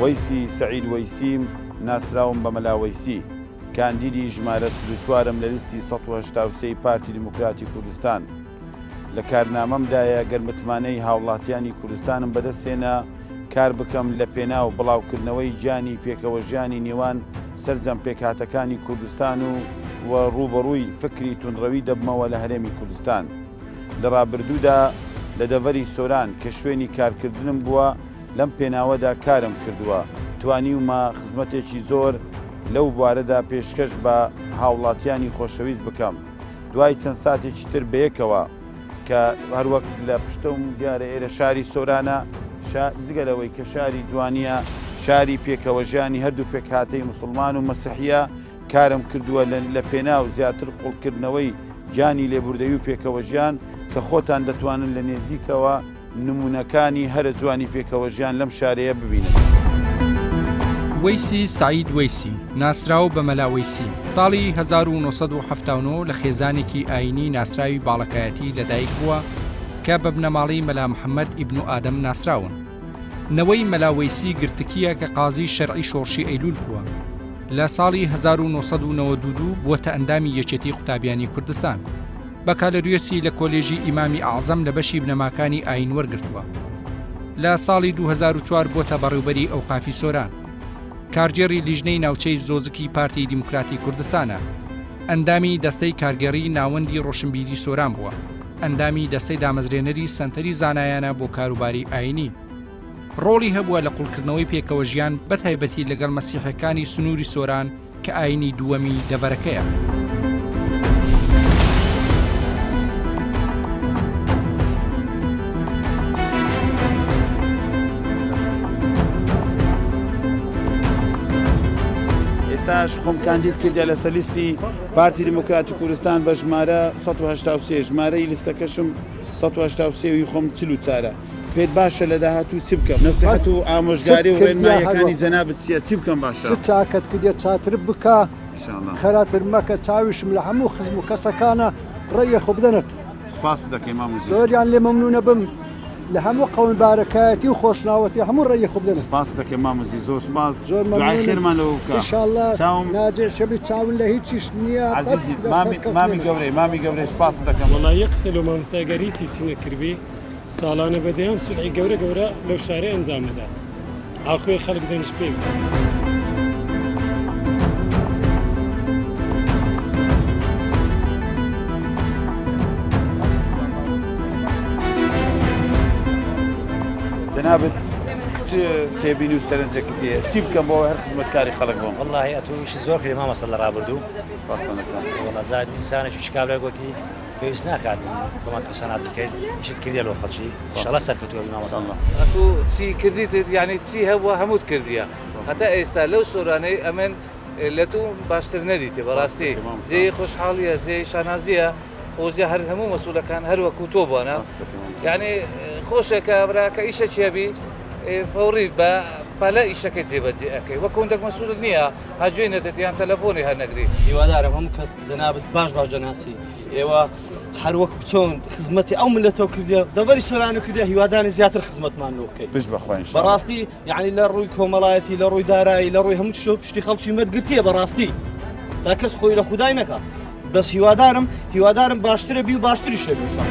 وەیسی سەعید وەیسیم ناسراوم بە مەلا وەیسی کاندیدی ژمارە 44م لە لیستی 183 پارتی دیموکراتی کوردستان. لە کارنامەمدایە گەرمتمانەی هاوڵاتیانی کوردستانم بەدەستێنا کار بکەم لە پێنا و بڵاوکردنەوەی گیانی پێکەوە ژیانی نێوان سەرجەم پێکهاتەکانی کوردستان و ڕوبەڕووی فکری تونڕەوی دەبمەوە لە هەرێمی کوردستان. لە ڕابردوودا لە دەڤەری سۆران کە شوێنی کارکردنم بووە لەم پێناوەدا کارم کردووە، توانیومە خزمەتێکی زۆر لەو بوارەدا پێشکەش بە هاوڵاتیانی خۆشەویست بکەم. دوای چەند ساتێکی تر بەیەکەوە کە هەروەک لە پشتم دیارە ئێرە شاری سۆرانە جگەلەوەی کە شاری جوانیە، شاری پێکەوە ژیانی هەردوو پێکهاتەی موسڵمان و مەسیحیە کارم کردووە لە پێنا و زیاتر قوڵکردنەوەی گیانی لێبوردەوی و پێکەوە ژیان کە خۆتان دەتوانن لە نێزیکەوە نمونونەکانی هەرە جوانی پێکەوە ژیان لەم شارەیە ببینن. وەیسی سعید وەیسی ناسراو بە مەلا وەیسی ساڵی 1970 لە خێزانێکی ئاینی ناسراوی باڵەکایەتی لەدایک بووە کە بە بنەماڵی مەلا محەممەد ئیبن و ئادەم ناسراون. نەوەی مەلا وەیسی گرتکیە کە قازی شەرعی شۆڕشی ئەیلول بووە. لە ساڵی 1992 بووەتە ئەندامی یەکێتی قوتابیانی کوردستان. بەکالەریۆسی لە کۆلێژی ئیمامی ئاعزەم لە بەشی بنەماکانی ئاین وەرگرتووە. لە ساڵی 2004 بۆتە بەڕێوبەری ئەوقافی سۆران. کارگێڕی لیژنەی ناوچەی زۆزکی پارتی دیموکراتی کوردستانە. ئەندامی دەستەی کارگەڕی ناوەندی ڕۆشنبیری سۆران بووە. ئەندامی دەستەی دامەزرێنەری سەنتەری زانایانە بۆ کاروباری ئاینی. ڕۆڵی هەبووە لە قوڵکردنەوەی پێکەوە ژیان بەتایبەتی لەگەڵ مەسیحەکانی سنووری سۆران کە ئاینی دووەمی دەڤەرەکەیە. ئێستاش خۆم کاندید کردە لە سەلیستی پارتی دیموکراتی کوردستان بە ژمارە 183 ژمارەی لیستەکەشم 183 خۆم 44. پێت باشە لە داهاتوو چی بکەم؟ نەسیحەت و ئامۆژگاری و ڕێنماییەکانی جەنابەت چییە؟ چی بکەم باشە؟ چاکەت کردێت چاتر بکە خەراتر مەکە چاویشم لە هەموو خزم و کەسەکانە ڕێیە خۆ بدەنێت. سپاس دەکەی مامۆستا. زۆریان لێ مەمنونە بم لە هەموو قەون بارەکایەتی و خۆشناوەتی هەموو ڕێیە خۆ بدەنێت. سپاس دەکەم مامۆستی، زۆر سپاس. زۆر دوعای خێرمان لەوە بکە. ئینشاءالله ناجێ شەبی چاون لە هیچیش نییە. عەزیزی مامی گەورەی سپاس دەکەم. وەڵا یەک قسە لەو مامۆستاگەری چی نەکردبی ساڵانە بەدەیان سولحی گەورە لەو شارەی ئەنجام دەدات. ئاخوێ خەڵک دەنج پێ بکات. جەنابەت تێبینی و سەرنجێکی هەیە چی بکەم بۆ هەر خزمەتکاری خەڵک بۆم؟ وەڵڵاهی ئەتوویشی زۆر کردی مامۆستا لە ڕابردوو. وەڵا زاد ئینسانێکی چکابرا گوتی پێویست ناکات بۆمان سەنات بکەیت شت کردیە لەو خەڵکی ئینشەڵا سەرکەوتووە مامۆستا. تو چی کردیت یعنی چی هەبووە هەمووت کردیە هەتا ئێستا لەو سۆرانەی ئەمن لە تو باشتر نەدیتێ بەڕاستی جێی خۆشحاڵیە جێی شانازیە خۆزیە هەر هەموو مەسوولەکان هەروەکو تۆ بووانە یعنی خۆشێکە براکە ئیشە چێبی فەوری بە پەلە ئیشەکەی جێبەجێ ئەەکەی وەکو هەندێک مەسوول نییە هەجوێ نەدەتیان تەلەفۆنی هەر نەگری. هیوادارم هەموو کەس جەنابەت باش دەناسی ئێوە هەر وەکو چۆن خزمەتی ئەو ملەتەوە کردێ دەڤەری سۆران و کردێ هیوادانی زیاتر خزمەتمان لۆ بکەیت. بش بەخۆین بەڕاستی یعنی لە ڕووی کۆمەڵایەتی لە ڕووی دارایی لە ڕووی هەموو شۆ پشتی خەڵکی مەدگرتیە بەڕاستی تا کەس خۆی لە خودای نەکات. بەس هیوادارم باشترە بی و باشتری شەبیشە.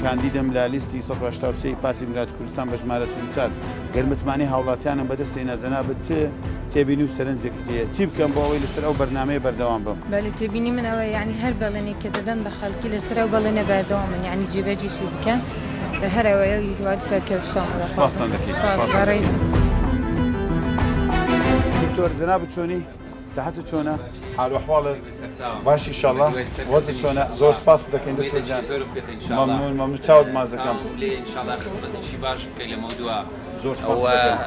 کاندیدم لە لیستی 183 پارتی دیموکراتی کوردستان بە ژمارە 44 گەرمتمانی هاوڵاتیانم بەدەستێنا جەنابەت چ تێبینی و سەرنجێکت هەیە چی بکەم بۆ ئەوەی لەسەر ئەو بەرنامەیە بەردەوام بم؟ بەڵێ تێبینی من ئەوە یعنی هەر بەڵێنێک کە دەدەن بە خەڵکی لەسەر ئەو بەڵێنە بەردەوامن یعنی جێبەجێشی بکەن لە هەر ئەوەیە هیوادی سەرکەوتووە. سپاستان دەکەیت. دکتۆر جەنابەت چۆنی؟ سەحەتت چۆنە؟ حال و ئەحواڵت باش ئینشاڵڵا وەزت چۆنە؟ زۆر سپاس دەکەین دکتۆر جان. مەمنون چاوت ماز دەکەم. ئینشاڵڵا خزمەتێکی باش بکەی لە مەودووە. زۆر سپاس دەکەم.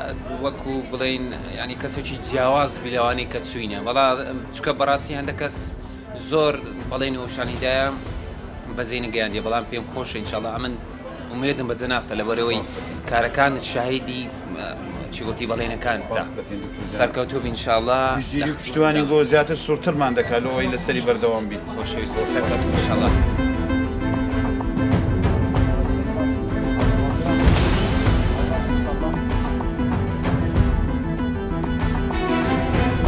وەکو بڵێن ینی کەسێکی جیاواز بلەوانی کە چوینە بەڵا چکە بەڕاستی هەندێک کەس زۆر بەڵێن وشانیدایە بەزەی نەگەیاندیە بەڵام پێم خۆشە ئینشاڵڵا ئەمن ئومێدم بە جەنابتە لەبەرەوەی کارەکان شاهیدی چیگوتی بەڵێنەکان سەرکەوتوب ئینشاءڵڵا ژیری پشتیوانی گۆ زیاتر سوورترمان دەکات لەوەی لەسەری بەردەوام بین خۆشەویستی سەرکەوتوب ئینشاءڵڵا.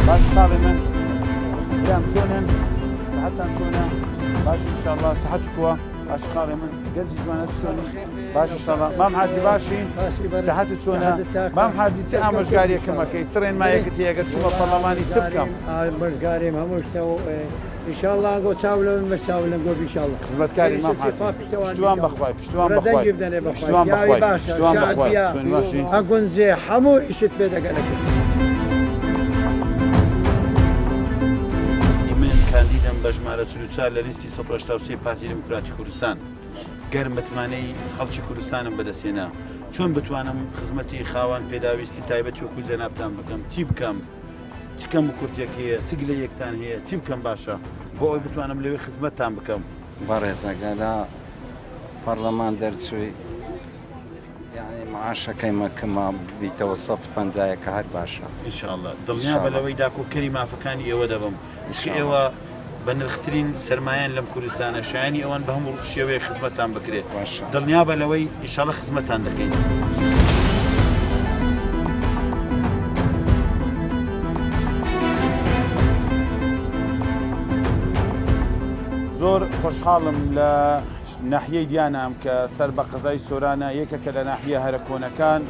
باش خاڵی من برام چۆنن سەحەتان چۆنە باش ئینشاءڵڵا سەحەتکووە باش خاڵی من گەنجی جوانەت چۆنی باش ئینشاءڵڵا مام حاجی باشی سەحەت چۆنە مام حاجی چ ئامۆژگاریەکەم ئەەکەی چ ڕێنمایەکەت هەیە ئەگەر چوومە پەرلەمانی چ بکەم بەشگاریم هەموو شتە و ئینشاءڵڵا گۆ چاو لەمن بە چاو لەم گۆ ئینشاءڵڵا خزمەتکاری مام حاجی پشتیوان بەخوای پشتیوان بەخوای پشتیوان بەخوای پشتیوان بەخوای چۆنی باشی ئەگونجێ هەموو ئیشت پێ دەگەنەکە کاندیدم بە ژمارە 44 لە لیستی 183 پارتی دموکراتی کوردستان گەر متمانەی خەڵکی کوردستانم بەدەستێنا چۆن بتوانم خزمەتی خاوان پێداویستی تایبەتی وەکو جەنابتان بکەم چی بکەم چکەم و کورتێک هەیە چ لە یەکتان هەیە چی بکەم باشە بۆ ئەوی بتوانم لەوێ خزمەتتان بکەم بەڕێزەگەلا پەرلەمان دەرچووی یعنی معاشەکەی مەکەمە بیتەوە 150 کە هەر باشە ئینشاءڵڵا دڵنیا بە لەوەی داکۆکەری مافەکانی ئێوە دەبم چکە ئێوە بە نرخترین سەرمایان لەم کوردستانە شایانی ئەوان بە هەموو شێوەیە خزمەتتان بکرێت دڵنیا بە لەوەی ئینشاڵڵا خزمەتتان دەکەین. زۆر خۆشحاڵم لە ناحیەی دیانام کە سەر بە قەزای سۆرانە یەکێکە لە ناحیە هەرە کۆنەکان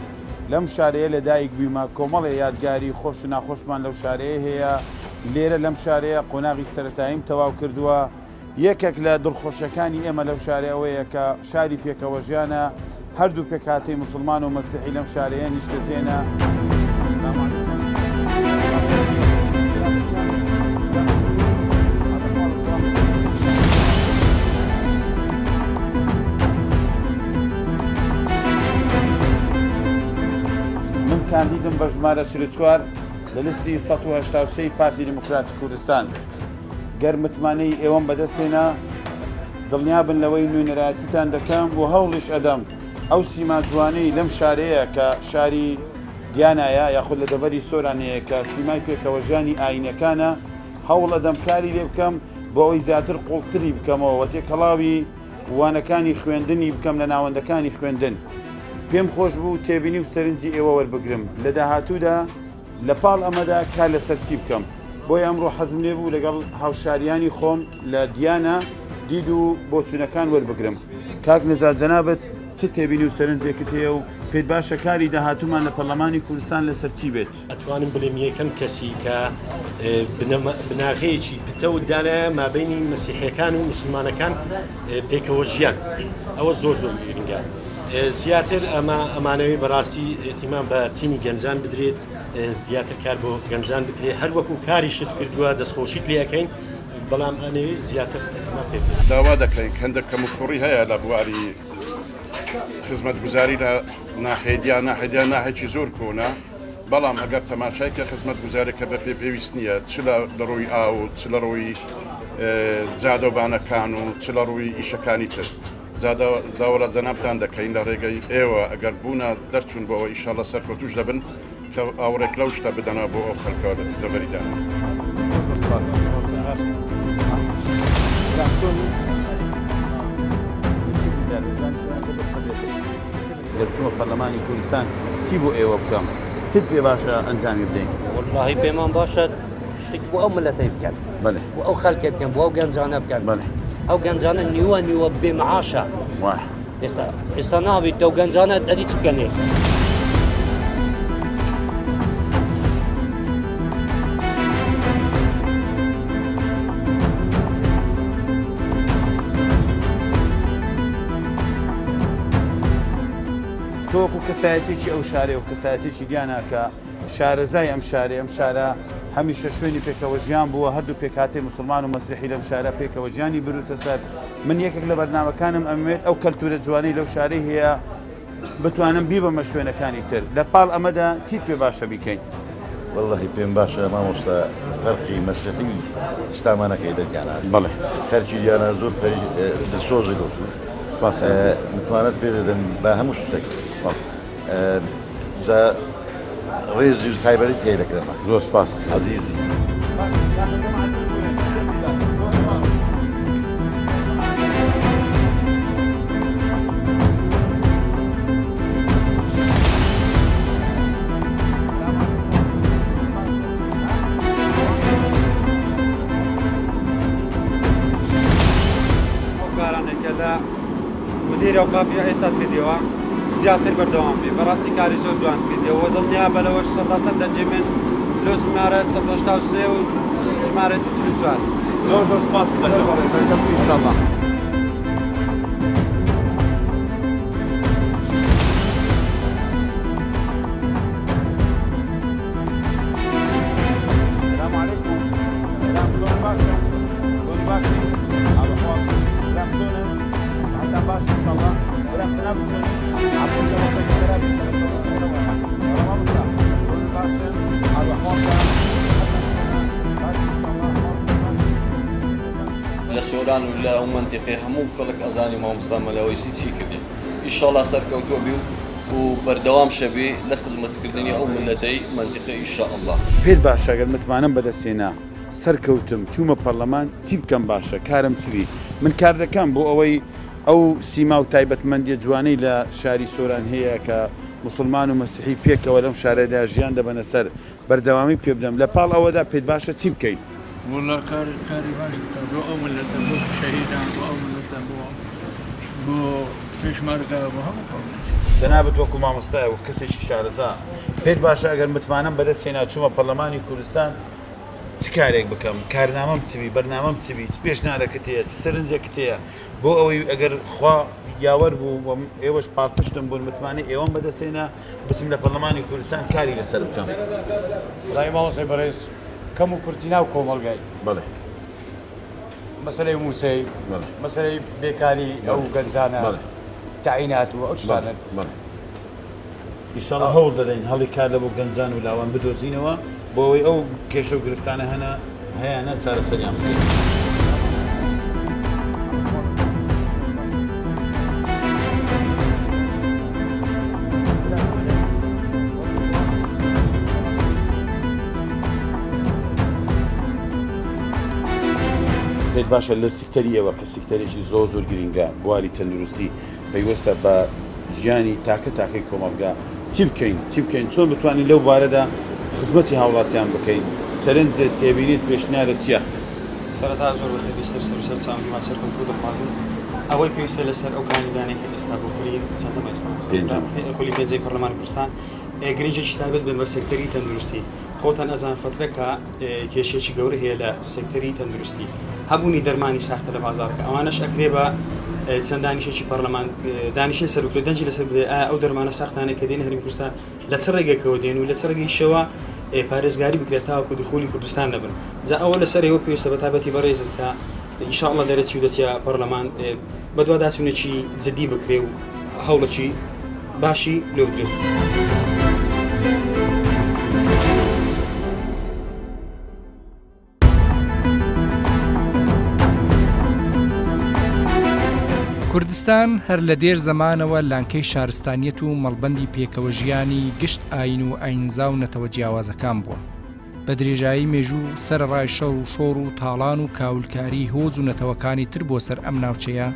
لەم شارەیە لە دایک بوویمە کۆمەڵی یادگاری خۆش و ناخۆشمان لەو شارەیە هەیە لێرە لەم شارەیە قۆناغی سەرەتاییم تەواو کردووە یەکێک لە دڵخۆشەکانی ئێمە لەو شارەوەیە کە شاری پێکەوە ژیانە هەردوو پێکهاتەی موسڵمان و مەسیحی لەم شارەیە نیشتەجێنە. من کاندیدم بە ژمارە 44 لە لیستی 183 پارتی دموکراتی کوردستان گەر متمانەی ئێوەم بەدەستێنا دڵنیا بن لەوەی نوێنەرایەتیتان دەکەم و هەوڵیش ئەدەم ئەو سیما جوانەی لەم شارەیە کە شاری دیانایە یاخود لە دەڤەری سۆرانەیە کە سیمای پێکەوە ژیانی ئاینەکانە هەوڵ ئەدەم کاری لێ بکەم بۆ ئەوەی زیاتر قوڵتری بکەمەوە و تێکەڵاوی وانەکانی خوێندنی بکەم لە ناوەندەکانی خوێندن. پێم خۆش بوو تێبینی و سەرنجی ئێوە وەربگرم لە داهاتوودا لە پاڵ ئەمەدا کار لەسەر چی بکەم بۆی ئەمڕۆ حەزم لێ بوو لەگەڵ هاوشاریانی خۆم لە دیانە دید و بۆچوونەکان وەربگرم. کاک نەزار جەنابەت چ تێبینی و سەرنجێکت هەیە و پێت باشە کاری داهاتوومان لە پەرلەمانی کوردستان لەسەر چی بێت؟ ئەتوانم بڵێم یەکەم کەسی کە بناغەیەکی پتە و دانایە مابینی مەسیحیەکان و مسلمانەکان پێکەوە ژیان ئەوە زۆر زۆر گرنگە. زیاتر ئەمانەوەی بەڕاستی ئێتیمان بە چینی گەنجان بدرێت زیاتر کار بۆ گەنجان بکرێت هەر وەکو کاری شت کردووە دەستخۆشیت لێ ئەەکەین بەڵام ئەنەوەی زیاتر پێ داوا دەکەین هەندێک کەموکوڕی هەیە لە بواری خزمەتگوزاری لە ناحێدیان ناحێکی زۆر کۆنا بەڵام ئەگەر تەماشایکە خزمەتگوزارێکە بە پێویست نییە چ لە ڕووی ئاو چ لە ڕووی جادۆبانەکان و چ لە ڕووی ئیشەکانی تر داوەڵە جەنابتان دەکەین لە ڕێگەی ئێوە ئەگەر بوونە دەرچوون بۆەوە ئیشاڵە سەرکەوتوش دەبن کە ئاوڕێک لەو شتە بدەنا بۆ ئەو خەڵکە دەبەریدانە. دەرچوومە پەرلەمانی کوردستان چی بۆ ئێوە بکەم چت پێ باشە ئەنجامی بدەین؟ وەڵڵاهی پێمان باشە شتێکی بۆ ئەو ملەتەی بکەن بۆ ئەو خەڵکێ بکەن بۆ ئەو گەنجانە بکەن ئەو گەنجانە نیوە بێمەعاشە ئێستا ناویت ئەو گەنجانە ئەدی چ بکەنێ تۆکو کەسایەتێکی ئەو شارێ و کەسایەتێکی دیانە کە شارەزای ئەم شارێ ئەم شارە هەمیشە شوێنی پێکەوە ژیان بووە هەردوو پێکهاتەی موسڵمان و مەسیحی لەم شارە پێکەوە ژیانی بروتە سەر من یەکێک لە بەرنامەکانم ئەمەوێت ئەو کەلتورە جوانەی لەو شارەی هەیە بتوانم بیبەمە شوێنەکانی تر لە پاڵ ئەمەدا چیت پێ باشە بیکەین؟ والله پێم باشە مامۆستا خەرقی مەسیحی ئستامانەکەی دەرگانە بەڵێ خەرکی دیانە زۆر سۆزی گەوتو متوانێت پێ دەدەن بە هەموو شتێک ڕێزی و تایبەتی تێ دەکرێت. زۆر سپاس عەزیزی. مدیری ئەوقافی ئێستا کردیەوە زیاتر بەردەوام بێ بەڕاستی کاری زۆر جوان کردیەوە دڵنیا بەلەوەش 100% دەنجێمێن لۆ ژمارە 183 و ژمارەتی 44 زۆر زۆر سپاس دەکەم ئینشاءالله. السلام عليكم. برام چۆن باشە؟ چۆنی باشی؟ ئاڵەخوا برام چۆنە؟ سەعاتان باش ئینشاءالله. برام جەناب چۆنی؟ عەفوکە وەختێکی خراپی شەڕەفەوە شەڕەوە. بەڵام مامۆستا چۆنی باشە؟ ئاڵەخوا لە سۆران و لە ئەو منتیقی هەموو خەڵک ئەزانی مامۆستا مەلاوەیسی چی کردی. ئینشاءالله سەرکەوتووە بی و بەردەوام شەبێ لە خزمەتکردنی ئەو ملەتەی منتیقی ئینشاءالله. پێت باشە ئەگەر متمانەم بەدەستێنا سەرکەوتم چوومە پەرلەمان چی بکەم باشە کارم چوی من کار دەکەم بۆ ئەوەی ئەو سیما و تایبەتمەندیە جوانەی لە شاری سۆران هەیە کە مسلمان و مەسیحی پێکەوە لەم شارەدا ژیان دەبەنە سەر بەردەوامی پێ بدەم لە پاڵ ئەوەدا پێت باشە چی بکەین؟ والله کاری باش بکە بۆ ئەو ملەتە بۆ شەهیدان بۆ ئەو ملەتە بۆ پێشمەرگە بۆ هەموو جەنابەت وەکو مامۆستایە و کەسێکی شارەزا پێت باشە ئەگەر متمانەم بەدەستێنا چوومە پەرلەمانی کوردستان چ کارێک بکەم کارنامەم چوی بەرنامەم چوی چ پێشنارەکەت هەیە چ سەرنجێکت هەیە بۆ ئەوەی ئەگەر خوا یاوەەر بوو ئێوەش پاڵپشتم بوون متمانە ئێوەم بەدەستێنا بچم لە پەرلەمانی کوردستان کاری لەسەر بکەم. ڕای مامۆسای بەڕێز کەم و کورتی ناو کۆمەڵگای بەڵێ مەسەلەی مووسەی مەسەلەی بێکاری ئەو گەنجانە تعینات و ئەو شتانە ئینشاڵڵا هەوڵ دەدەین هەڵی کار لە بۆ گەنجان و لاوان بدۆزینەوە بۆ ئەوەی ئەو کێشە و گرفتانە هەیەە چارەسەریان بکەین. پێت باشە لە سیکتەریەوە کە سیکتەرێکی زۆر گرینگە بواری تەندروستی پەیوەستە بە ژیانی تاکەی کۆمەڵگا چی بکەین چۆن بتوانین لەو بارەدا خزمەتی هاوڵاتیان بکەین سەرنجت تێبینیت پێشنیارە چییە؟ سەرەتا زۆر بەخێبیستر سەر چاوەڕێی سەرکەوتوو دەخوازن ئەوەی پێویستە لەسەر ئەو کاندیدانێکی ئێستا بۆ خولی چەندەمە ئێستا خولی پێنجەی پەرلەمانی کوردستان گرنگێکی تایبەت بن بە سێکتەری تەندروستی خۆتان ئەزان فترەکە کێشێکی گەورە هەیە لە سێکتەری تەندروستی هەبوونی دەرمانی ساختە لە بازارکە ئەوانەش ئەکرێ بە چەند دانیشێکی پەرلەمان دانیشەی سەرکرد دەنجی لەسەر بدێ ئەو دەرمانە ساختانە کە دێن هەرمی کوردستان لەسەر ڕێگەکەوە دێن و لەسەر ڕێگەی شەوە پارێزگاری بکرێت تاوەکو دخولی کوردستان دەبن جا ئەوە لەسەر ئێوە پێویستە بە تایبەتی بەڕێزن کە ئینشاءڵڵا دەرەچی و دەچیا پەرلەمان بەدوا داچوونێکی جدی بکرێ و هەوڵەکی باشی لەو درێت. کوردستان هەر لە دێر زەمانەوە لانکەی شارستانیەت و مەڵبەندی پێکەوە ژیانی گشت ئاین و ئاینزا و نەتەوە جیاوازەکان بووە بە درێژایی مێژوو سەرڕای شەڕ و شۆڕ و تاڵان و کاولکاری هۆز و نەتەوەکانی تر بۆ سەر ئەم ناوچەیە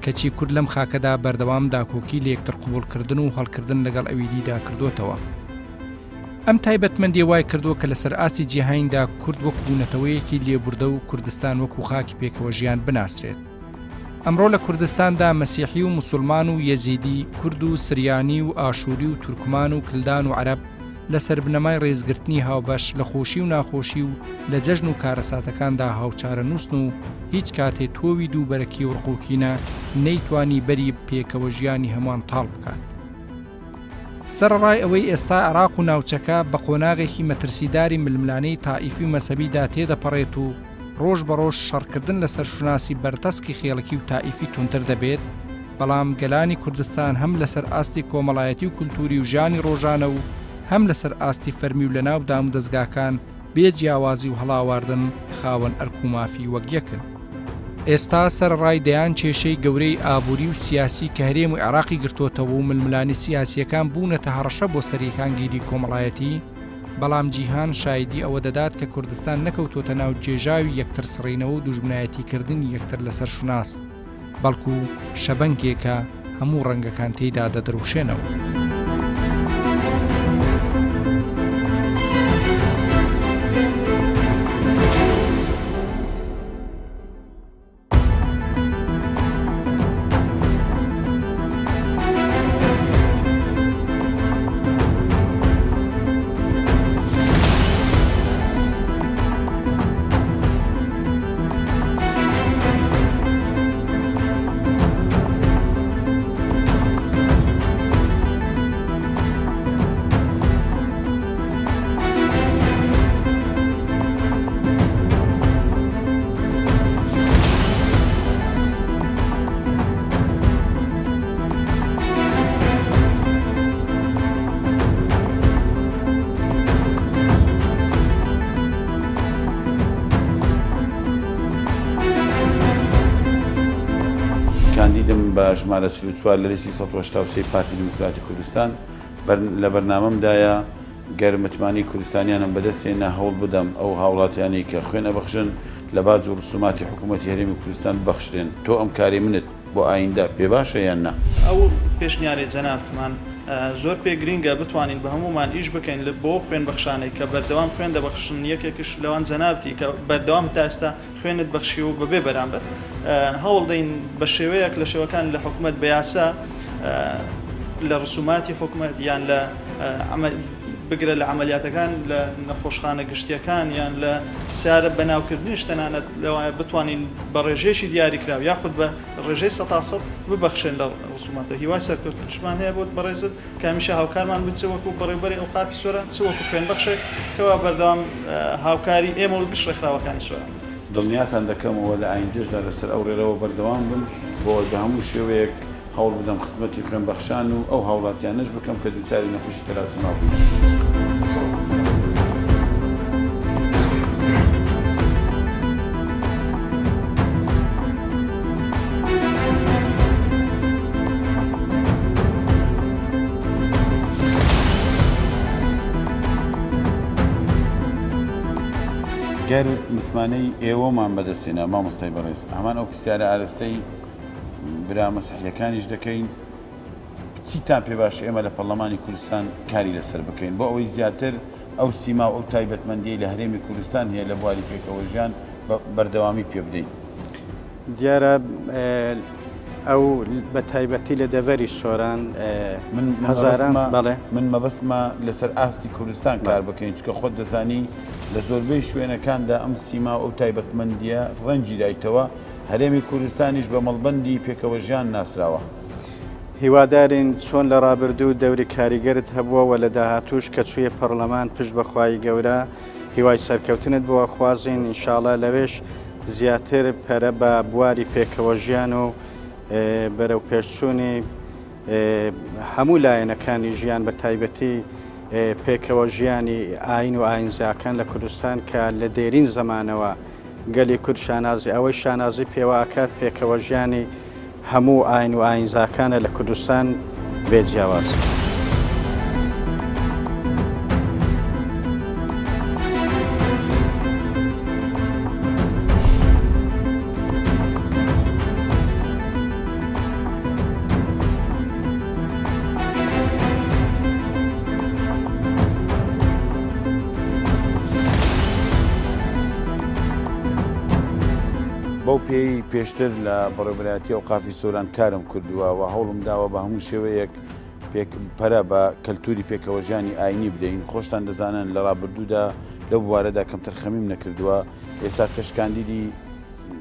کەچی کورد لەم خاکەدا بەردەوام داکۆکی لە یەکتر قبولکردن و هەڵکردن لەگەڵ ئەویدیدا کردوتەوە. ئەم تایبەتمەندی وای کردووە کە لەسەر ئاستی جیهاندا کورد وەک بوونەتەوەیەکی لێبوردە و کوردستان وەکو خاکی پێکەوە ژیان بناسرێت. ئەمڕۆ لە کوردستاندا مەسیحی و مسلمان و یەزیدی کورد و سریانی و ئاشووری و تورکمان و کلدان و عەرەب لەسەر بنەمای ڕێزگرتنی هاوبەش لە خۆشی و ناخۆشی و لە جەژن و کارەساتەکاندا هاوچارە نووسن و هیچ کاتێ تۆوی دووبەرەکی و ڕقوکینە نەیتوانی بەری پێکەوە ژیانی هەمووان تاڵ بکات. سەرڕای ئەوەی ئێستا عێراق و ناوچەکە بە قۆناغێکی مەترسیداری ململانەی تائیفی و مەسەبیدا تێدەپەڕێت و ڕۆژ بە ڕۆژ شەڕکردن لەسەر شوناسی بەرتەسکی خێڵکی و تائیفی تونتر دەبێت، بەڵام گەلانی کوردستان هەم لەسەر ئاستی کۆمەڵایەتی و کولتوری و ژیانی ڕۆژانە و هەم لەسەر ئاستی فەرمی و لەناو دام و دەستگاکان بێ جیاوازی و هەڵاواردن خاوەن ئەرک و مافی وەک یەکن. ئێستا سەرڕای دەیان کێشەی گەورەی ئابووری و سیاسی کە هەرێمی عێراقی گرتوۆتەوە و ململانی سیاسیەکان بوونەتە هەڕەشە بۆ سەرەکیەکانگیری کۆمەڵایەتی، بەڵام جیهان شایدی ئەوە دەدات کە کوردستان نەکەوتۆتە ناو جێژاوی یەکتر سڕینەوە و دوژمنایەتیکردنی یەکتر لەسەر شوناس، بەڵکو شەبەنگێکە هەموو ڕەنگەکان تێیدا دەدرەوشێنەوە. کاندیدم بە ژمارە 44 لە لیستی 183 پارتی دیموکراتی کوردستان لە بەرنامەمدایە گەر متمانی کوردستانیانم بەدەستێنە هەوڵ بدەم ئەو هاوڵاتیانی کە خوێنە بەخشن لە باج و ڕسوماتی حکوومەتی هەرێمی کوردستان بەخشرێن. تۆ ئەم کاری منت بۆ ئایندا پێ باشە یان نا؟ ئەو پێشنیارێت جەنابتمان زۆر پێ گرینگە بتوانین بە هەمومان ئیش بکەین بۆ خوێن بەخشانەی کە بەردەوام خوێن دەبەخشن. یەکێکش لەوان جەنابتی کە بەردەوام تا ئێستا خوێنت بەخشی و بەبێ بەرامبەر هەوڵ دەین بە شێوەیەک لە شێوەکان لە حکوومەت بە یاسا لە ڕسوماتی حکوومەت یان لە بگرە لە عملیاتەکان لە نەخۆشخانە گشتیەکان یان لە سیارە بەناوکردنیش تەنانەت لەوایە بتوانین بە ڕێژێشی دیاریکراوە یاخود بە ڕێژەی 100% ببەخشێن لە ڕسوماتە. هیوای سەرکەوتنشمان هەیە بۆ بەڕێزت کە هەمیشە هاوکارمان بچ وەکو بەڕێوەبەری ئەوقافی سوێران چ وەکو خوێن بەخشێک کەوا بەردەوام هاوکاری ئێمە و گشت ڕێکخراوەکانی سوێران. دڵنیاتان دەکەمەوە لە ئایندەشدا لەسەر ئەو ڕێرەوە بەردەوام بم بۆ بە هەموو شێوەیەک هەوڵ بدەم خزمەتی خوێن بەخشان و ئەو هاوڵاتیانەش بکەم کە دووچاری نەخۆشی تەلاسیما بوون. گەر متمانەی ئێوەمان بەدەستێنە مامۆستای بەڕێز هەمان ئەو پرسیارە ئارەستەی برا مەسیحیەکانیش دەکەین چیتان پێ باشە ئێمە لە پەرلەمانی کوردستان کاری لەسەر بکەین بۆ ئەوەی زیاتر ئەو سیما و ئەو تایبەتمەندیی لە هەرێمی کوردستان هەیە لە بواری پێکەوەژیان بەردەوامی پێ بدەین. دیارە ئەو بە تایبەتی لە دەڤەری سۆران من مەبەستمە لەسەر ئاستی کوردستان کار بکەین چکە خۆت دەزانی لە زۆربەی شوێنەکاندا ئەم سیما و ئەو تایبەتمەندیە ڕەنجی دایتەوە هەرێمی کوردستانیش بە مەڵبەندی پێکەوەژیان ناسراوە. هیوادارین چۆن لە ڕابردوو دەوری کاریگەرت هەبووە لە داهاتوش کە چوویە پەرلەمان پشت بەخوای گەورە هیوای سەرکەوتنت بۆ خوازین ئینشاڵە لەوێش زیاتر پەرە بە بواری پێکەوەژیان و بەرەو پێشچوونی هەموو لایەنەکانی ژیان بە تایبەتی پێکەوە ژیانی ئاین و ئاینزاکان لە کوردستان کە لە دێرین زمانەوە گەلی کورد شانازی ئەوەی شانازی پێوەکات پێکەوە ژیانی هەموو ئاین و ئاینزاکانە لە کوردستان بێجیاواز. بەو پێی پێشتر لە بەڕێوەبەرایەتی ئەوقافی سۆران کارم کردووە و هەوڵم داوە بە هەموو شێوەیەک پەرە بە کەلتوری پێکەوەژیانی ئاینی بدەین. خۆشتان دەزانن لە ڕابردوودا لەو بوارەدا کەمتر خەمیم نەکردووە. ئێستا کەشکاندیدی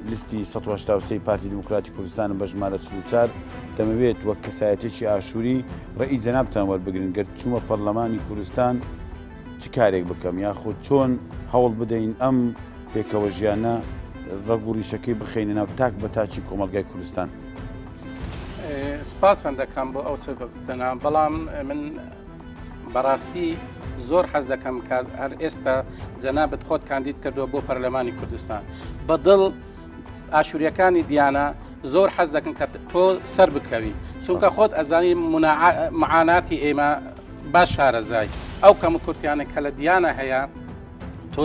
لیستی 183 پارتی دیموکراتی کوردستان بە ژمارە 44 دەمەوێت وەک کەسایەتێکی ئاشووری ڕێی جەنابتان وەربگرن گەر چوومە پەرلەمانی کوردستان چ کارێک بکەم یاخود چۆن هەوڵ بدەین ئەم پێکەوەژیانە ڕەگوڕیشەکەی بخینە ناو تاک بە تاچی کۆمەلگای کوردستان. سپاسان دەکەم بۆ ئەو چەکەکردنە بەڵام من بەڕاستی زۆر حەز دەکەم کە هەر ئێستا جەنابەت خۆت کاندید کردووە بۆ پەرلەمانی کوردستان بەدڵ ئاشووریەکانی دیانە زۆر حەز دەکەن کە تۆ سەر بکەوی چونکە خۆت ئەزانی معاناتی ئێمە باش شارەزای ئەو کەم کورتیانە کە لە دیانە هەیە تۆ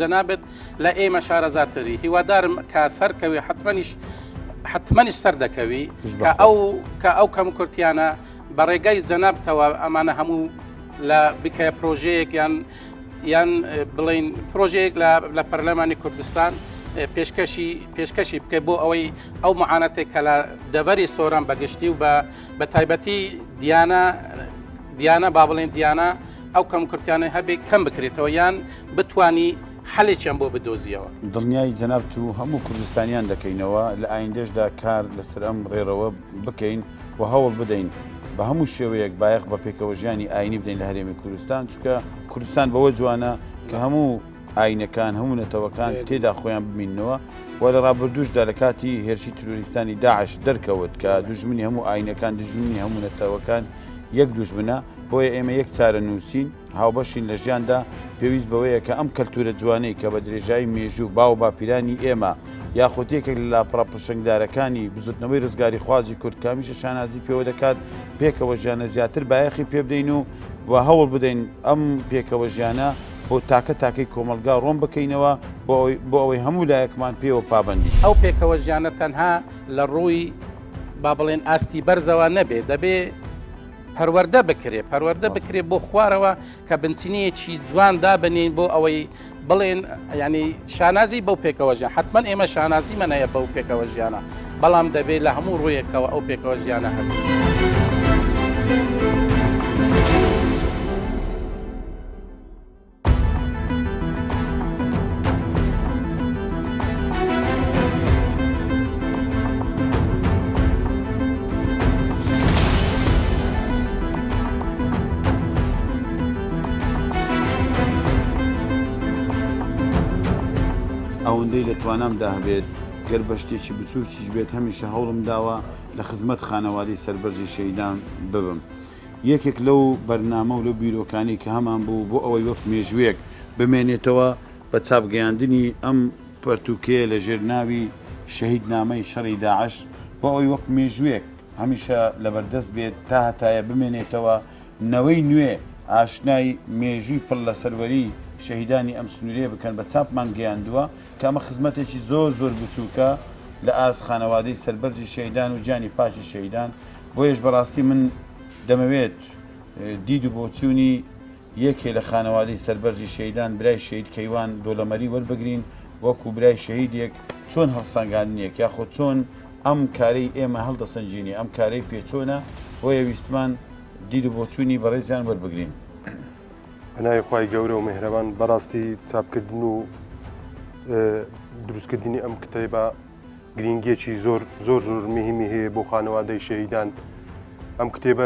جەنابێت لە ئێمە شارەزاتری هیوادارم کە سەرکەوی حتمەنیش سەر دەکەوی کە ئەو کەم کورتیانە بە ڕێگەی جەنابتەوە ئەمانە هەموو لە بکە پرۆژەیەک یان بڵین پرۆژەیەک لە پەرلەمانی کوردستان پێشکەشی بکەیت بۆ ئەوەی ئەو معانەتێک کە لە دەڤەری سۆران بەگشتی و بە تایبەتی دیانە با بڵێن دیانە ئەو کەم کورتیانە هەبێ کەم بکرێتەوە یان بتانی حەلێکیان بۆ بدۆزیەوە دڵنیای جەنابەت و هەموو کوردستانیان دەکەینەوە لە ئایندەشدا کار لەسەر ئەم ڕێڕەوە بکەین و هەوڵ بدەین بە هەموو شێوەیەک بایەق بە پێکەوە ژیانی ئاینی بدەین لە هەرێمی کوردستان چونکە کوردستان بەوە جوانە کە هەموو ئاینەکان هەموو نەتەوەکان تێدا خۆیان ببینەوە و لە ڕابردوشدا لە کاتی هێرشی تروریستانی داعش دەرکەوت کە دوژمنی هەموو ئاینەکان دژمنی هەموو نەتەوەکان یەک دوژمنە بۆیە ئێمە یەک چارە نووسین هاوبەشین لە ژیاندا پێویست بەوەیە کە ئەم کەلتورە جوانەی کە بە درێژایی مێژوو باو باپیرانی ئێمە یاخۆتێکێک لە لاپڕەپشنگدارەکانی بزوتنەوەی ڕزگاری خوازی کورد کامیشە شانازی پێوە دەکات پێکەوە ژیانە زیاتر بایەخی پێ بدەین و هەوڵ بدەین ئەم پێکەوە ژیانە بۆ تاکەی کۆمەلگا ڕۆم بکەینەوە بۆ ئەوەی هەموو لایەکمان پێوە پابندی ئەو پێکەوە ژیانە تەنها لە ڕووی با بڵێن ئاستی بەرزەوە نەبێ دەبێ پەروەردە بکرێ بۆ خوارەوە کە بنچینەیەکی جوان دابنین بۆ ئەوەی بڵێن ینی شانازی بەو پێکەوە ژیان حتمما ئێمە شانازی منەیە بەو پێکەوە ژیانە بەڵام دەبێت لە هەموو ڕوویەکەوە ئەو پێکەوە ژیانە هەبێت. ئەوەندەی لە توانامدا هەبێت گەر بە شتێکی بچووکیش بێت هەمیشە هەوڵم داوە لە خزمەت خانەوادەی سەربەرزی شەیدان ببم. یەکێک لەو بەرنامە و لەو بیرۆکانی کە هەمان بوو بۆ ئەوەی وەک مێژوویەک بمێنێتەوە بە چاپگەیاندنی ئەم پەرتوکەیە لە ژێرناوی شەهیدنامەی شەڕی داعش بۆ ئەوەی وەک مێژوویەک هەمیشە لەبەردەست بێت تا هەتایە بمێنێتەوە نەوەی نوێ ئاشنای مێژووی پڕ لە سەروەری شەهیدانی ئەم سنوورەیە بکەن بە چاپمان گەیاندووە کە ئەمە خزمەتێکی زۆر بچووکە لە ئاز خانەوادەی سەربەرجی شەیدان و جانی پاشی شەیدان بۆیش بەڕاستی من دەمەوێت دید و بۆچوونی یەکێ لە خانەوادەی سەربەرجی شەیدان برای شەهید کەیوان دۆڵەمەری وەربگرین وەکو برای شەهیدێک چۆن هەڵسەنگاندنیەک یاخۆ چۆن ئەم کارەی ئێمە هەڵدەسەنجینی ئەم کارەی پێچۆنە بۆیە ویستمان دید و بۆچوونی بەڕێزیان وەربگرین. بەناوی خوای گەورە و مهرەبان بەڕاستی چاپکردن و دروستکردنی ئەم کتێبە گرنگیەکی زۆر مهمی هەیە بۆ خانەوادەی شەهیدان. ئەم کتێبە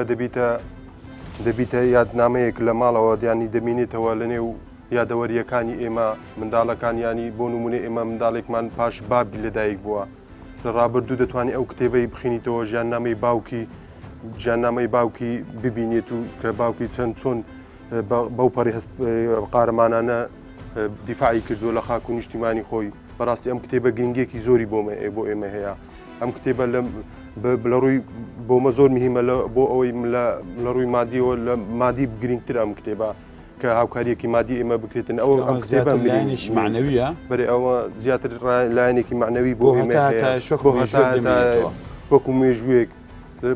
دەبیتە یادنامەیەک لە ماڵەوە دیانی دەمێنێتەوە لە نێو یادەوەریەکانی ئێمە منداڵەکانیانی بۆ نمونە ئێمە منداڵێکمان پاش بابی لەدایک بووە لە ڕابردوو دەتوانێت ئەو کتێبەی بخینیتەوە ژیاننامەی باوکی ببینێت و کە باوکی چەند چۆن بەو پەڕی قارەمانانە دیفاعی کردو لە خاک و نیشتیمانی خۆی. بەڕاستی ئەم کتێبە گرنگێکی زۆری بۆ ئێمە هەیە. ئەم کتێبە لە ڕووی بۆمە زۆر مهمە بۆ ئەوەی لە ڕووی مادیەوە لە مادی گرنگتر ئەم کتێبە کە هاوکاریەکی مادی ئێمە بکرێتن ئەو ئەم کتێبە لایەنێکی معنەویە بەێ ئەوە زیاتر لایەنێکی معنەوی بۆ وەکو مێژوویەک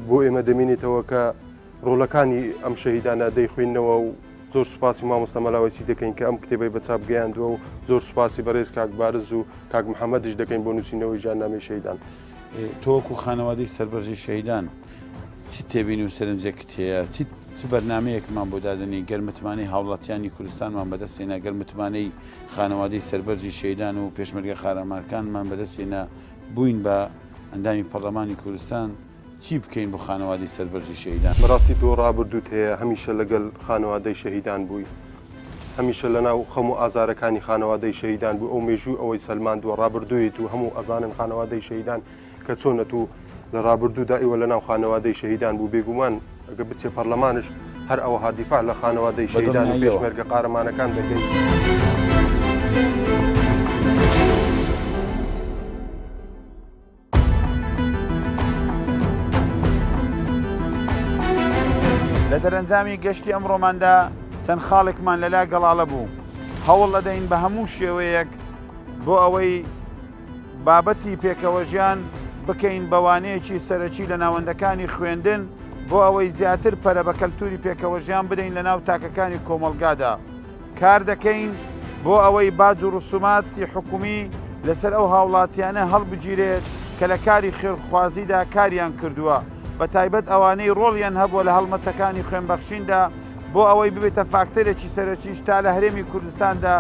بۆ ئێمە دەمێنێتەوە کە ڕۆڵەکانی ئەم شەهیدانە دەیخوێنەوە و زۆر سوپاسی مامۆستا مەلاوەسی دەکەین کە ئەم کتێبەی بە چاپ گەیاندووە و زۆر سوپاسی بەڕێز کاک بارز و کاک محەممەدش دەکەین بۆ نووسینەوەی ژیاننامەی شەهیدان. تۆکو خانەوادەی سەربەرزی شەهیدان چی تێبینی و سەرنجێکت هەیە چ بەرنمەیەکمان بۆ دادنی گەرمتمانەی هاوڵاتیانی کوردستانمان بەدەستێنە گەرمتمانەی خانەوادەی سەربەرزی شەهیدان و پێشمەرگە قارەمانەکانمان بەدەستێنە بووین بە ئەندامی پەرلەمانی کوردستان چی بکەین بۆ خانەوادەی سەربەرزی شەهیدان؟ بەڕاستی تۆ ڕابردووت هەیە هەمیشە لەگەڵ خانەوادەی شەهیدان بووی هەمیشە لەناو خەموو ئازارەکانی خانەوادەی شەهیدان بوو ئەو مێژوو ئەوەی سەلماندووە ڕابردوویت و هەموو ئەزانن خانەوادەی شەهیدان کە چۆنە و لە ڕابردوودا ئێوە لەناو خانەوادەی شەهیدان بوو بێگومان ئەگە بچێ پەرلەمانش هەر ئەوە دیفاع لە خانەوادەی شەهیدان و پێشمەرگە قارەمانەکان دەکەیت. دەرەنجامی گەشتی ئەمڕۆماندا چەند خاڵێکمان لەلا گەڵاڵە بوو هەوڵ ئەدەین بە هەموو شێوەیەک بۆ ئەوەی بابەتی پێکەوەژیان بکەین بەوانەیەکی سەرەکی لە ناوەندەکانی خوێندن بۆ ئەوەی زیاتر پەرە بە کەلتوری پێکەوەژیان بدەین لە ناو تاکەکانی کۆمەڵگادا کار دەکەین بۆ ئەوەی باج و ڕسوماتی حکومی لەسەر ئەو هاوڵاتیانە هەڵبگیرێت کە لە کاری خێرخوازیدا کاریان کردووە بە تایبەت ئەوانەی ڕۆڵیان هەبووە لە هەڵمەتەکانی خوێنبەخشیندا بۆ ئەوەی ببێتە فاکتەرێکی سەرەکیش تا لە هەرێمی کوردستاندا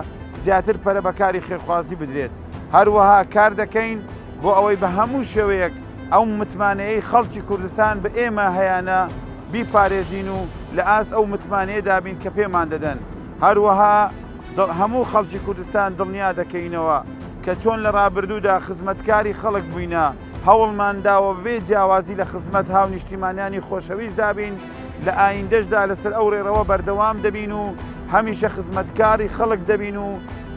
زیاتر پەرە بە کاری خێرخوازی بدرێت هەروەها کار دەکەین بۆ ئەوەی بە هەموو شێوەیەک ئەو متمانەیەی خەڵکی کوردستان بە ئێمە هەیەە بیپارێزین و لە ئاس ئەو متمانەیە دابین کە پێمان دەدەن هەروەها هەموو خەڵکی کوردستان دڵنیا دەکەینەوە کە چۆن لە ڕابردوودا خزمەتکاری خەڵک بووینە هەوڵمانداوە بێ جیاوازی لە خزمەت هاو نیشتیمانیانی خۆشەویست دابین لە ئایندەشدا لەسەر ئەو ڕێڕەوە بەردەوام دەبین و هەمیشە خزمەتکاری خەڵک دەبین و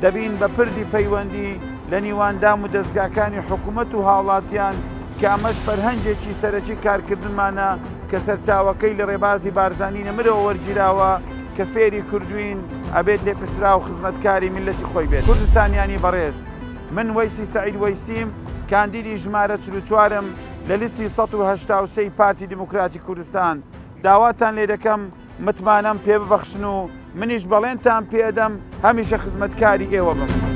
دەبین بە پردی پەیوەندی لە نیواندام و دەستگاکانی حکوومەت و هاوڵاتیان کە ئەمەش فەرهەنگێکی سەرەکی کارکردنمانە کە سەرچاوەکەی لە ڕێبازی بارزانی نەمرەوە وەرگیراوە کە فێری کردوین ئەبێت لێپسرا و خزمەتکاری میلەتی خۆی بێت کوردستانیانی بەڕێز من وەیسی سەعید وەیسیم کاندیدی ژمارە 44م لە لیستی 183 پارتی دیموکراتی کوردستان داواتان لێ دەکەم متمانەم پێ ببەخشن و منیش بەڵێنتان پێدەم هەمیشە خزمەتکاری ئێوە بم.